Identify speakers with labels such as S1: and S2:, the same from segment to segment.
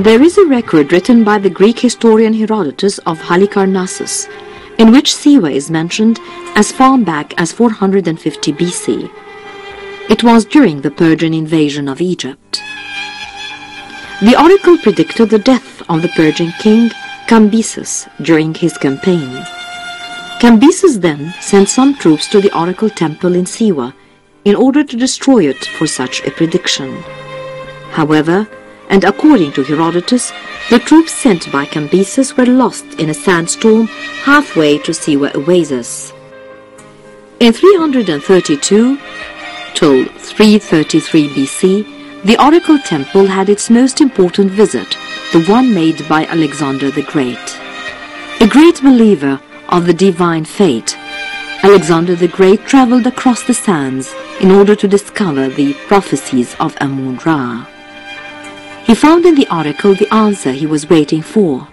S1: There is a record written by the Greek historian Herodotus of Halicarnassus, in which Siwa is mentioned as far back as 450 BC. It was during the Persian invasion of Egypt. The oracle predicted the death of the Persian king Cambyses during his campaign. Cambyses then sent some troops to the oracle temple in Siwa in order to destroy it for such a prediction. However, and according to Herodotus, the troops sent by Cambyses were lost in a sandstorm halfway to Siwa Oasis. In 332 till 333 BC, the oracle temple had its most important visit, the one made by Alexander the Great. A great believer of the divine fate, Alexander the Great traveled across the sands in order to discover the prophecies of Amon-Ra. He found in the oracle the answer he was waiting for.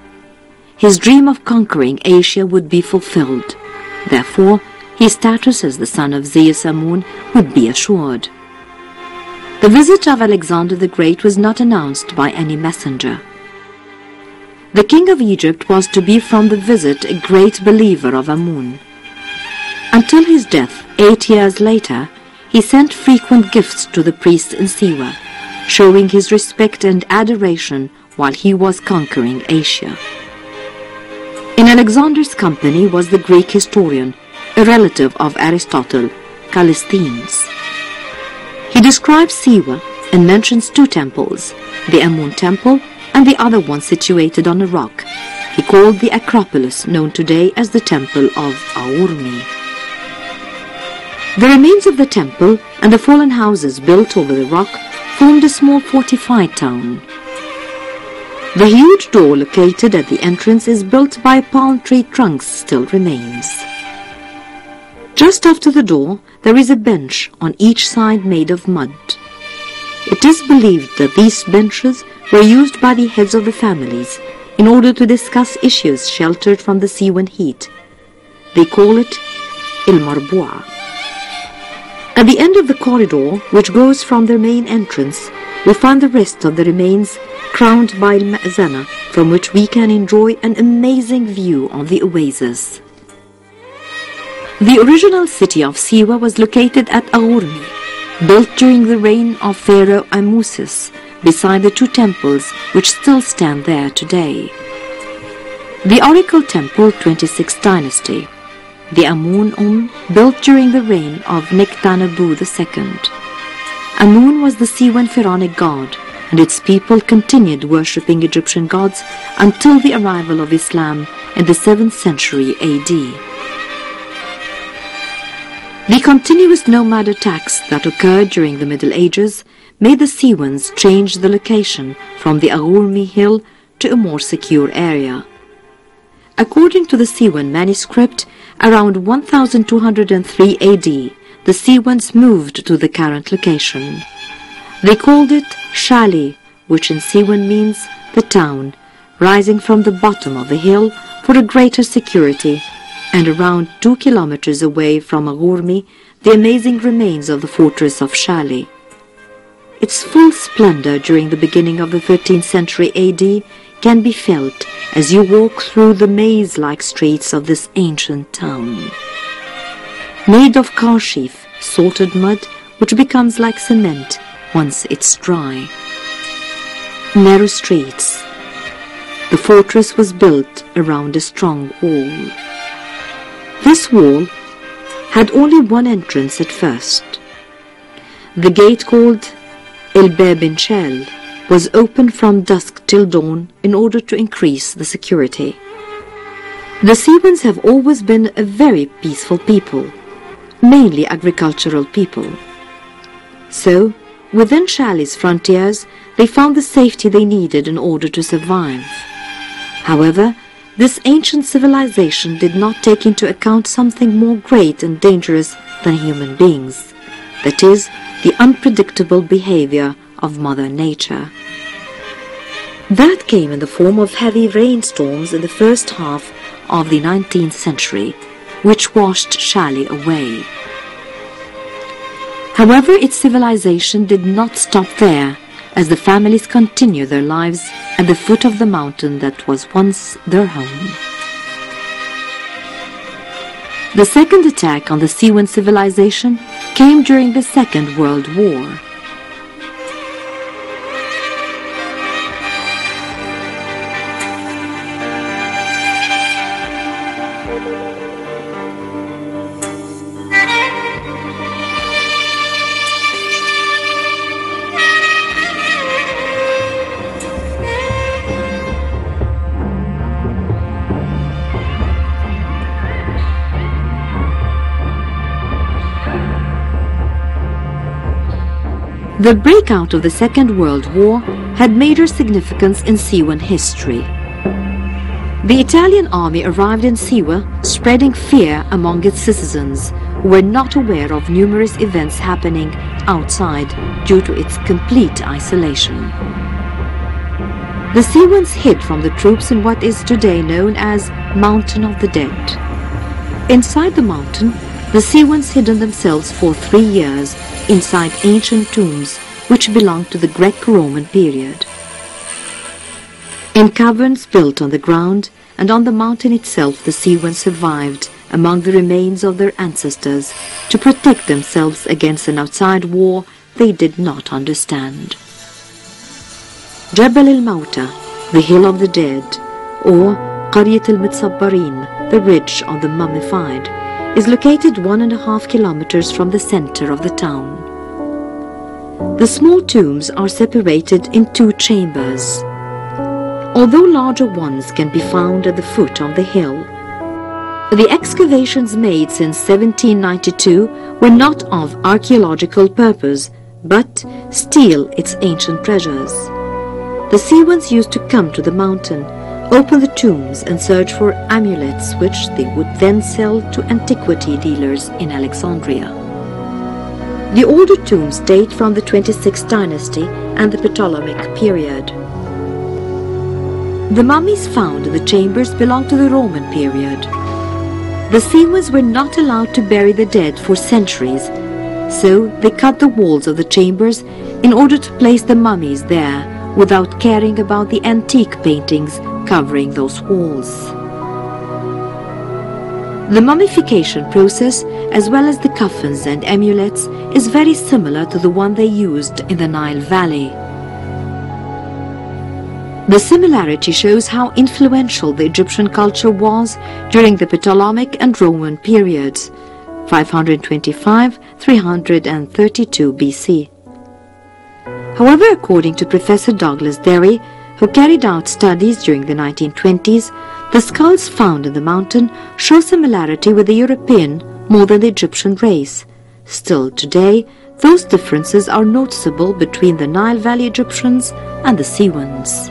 S1: His dream of conquering Asia would be fulfilled. Therefore, his status as the son of Zeus Amun would be assured. The visit of Alexander the Great was not announced by any messenger. The king of Egypt was to be from the visit a great believer of Amun. Until his death 8 years later, he sent frequent gifts to the priests in Siwa, showing his respect and adoration while he was conquering Asia. In Alexander's company was the Greek historian, a relative of Aristotle, Callisthenes. He describes Siwa and mentions two temples, the Amun temple and the other one situated on a rock. He called the Acropolis, known today as the Temple of Aurmi. The remains of the temple and the fallen houses built over the rock formed a small fortified town. The huge door located at the entrance is built by palm tree trunks still remains. Just after the door, there is a bench on each side made of mud. It is believed that these benches were used by the heads of the families in order to discuss issues sheltered from the Siwan heat. They call it Il Marbu'a. At the end of the corridor, which goes from their main entrance, we find the rest of the remains crowned by Al-Ma'zana, from which we can enjoy an amazing view of the oasis. The original city of Siwa was located at Aurmi, built during the reign of Pharaoh Ahmosis, beside the two temples which still stand there today. The Oracle Temple, 26th Dynasty. The Amun, built during the reign of Nectanabu II. Amun was the Siwan pharaonic god, and its people continued worshipping Egyptian gods until the arrival of Islam in the 7th century AD. The continuous nomad attacks that occurred during the Middle Ages made the Siwans change the location from the Aurmi hill to a more secure area. According to the Siwan manuscript, around 1203 AD, the Siwans moved to the current location. They called it Shali, which in Siwan means the town, rising from the bottom of the hill for a greater security, and around 2 kilometers away from Aurmi, the amazing remains of the fortress of Shali. Its full splendor during the beginning of the 13th century AD can be felt as you walk through the maze-like streets of this ancient town. Made of kashif, salted mud, which becomes like cement once it's dry. Narrow streets. The fortress was built around a strong wall. This wall had only one entrance at first. The gate, called El Bab Shel, was opened from dusk till dawn in order to increase the security. The Siwans have always been a very peaceful people, mainly agricultural people. So, within Shali's frontiers, they found the safety they needed in order to survive. However, this ancient civilization did not take into account something more great and dangerous than human beings, that is, the unpredictable behavior of Mother Nature. That came in the form of heavy rainstorms in the first half of the 19th century, which washed Shali away. However, its civilization did not stop there, as the families continue their lives at the foot of the mountain that was once their home. The second attack on the Siwan civilization came during the Second World War. The breakout of the Second World War had major significance in Siwan history. The Italian army arrived in Siwa, spreading fear among its citizens, who were not aware of numerous events happening outside due to its complete isolation. The Siwans hid from the troops in what is today known as Mountain of the Dead. Inside the mountain, the Siwans hidden themselves for 3 years inside ancient tombs which belonged to the Greco-Roman period. In caverns built on the ground and on the mountain itself, the Siwans survived among the remains of their ancestors to protect themselves against an outside war they did not understand. Jabal al-Mauta, the Hill of the Dead, or Qaryat al-Mutsabbarin, the Ridge of the Mummified, is located 1.5 kilometers from the center of the town. The small tombs are separated in 2 chambers, although larger ones can be found at the foot of the hill. The excavations made since 1792 were not of archaeological purpose, but steal its ancient treasures. The Siwans used to come to the mountain, open the tombs and search for amulets which they would then sell to antiquity dealers in Alexandria. The older tombs date from the 26th dynasty and the Ptolemaic period. The mummies found in the chambers belong to the Roman period. The Siwans were not allowed to bury the dead for centuries, so they cut the walls of the chambers in order to place the mummies there without caring about the antique paintings covering those walls. The mummification process, as well as the coffins and amulets, is very similar to the one they used in the Nile Valley. The similarity shows how influential the Egyptian culture was during the Ptolemaic and Roman periods, 525–332 BC. However, according to Professor Douglas Derry, who carried out studies during the 1920s, the skulls found in the mountain show similarity with the European more than the Egyptian race. Still today, those differences are noticeable between the Nile Valley Egyptians and the Siwans.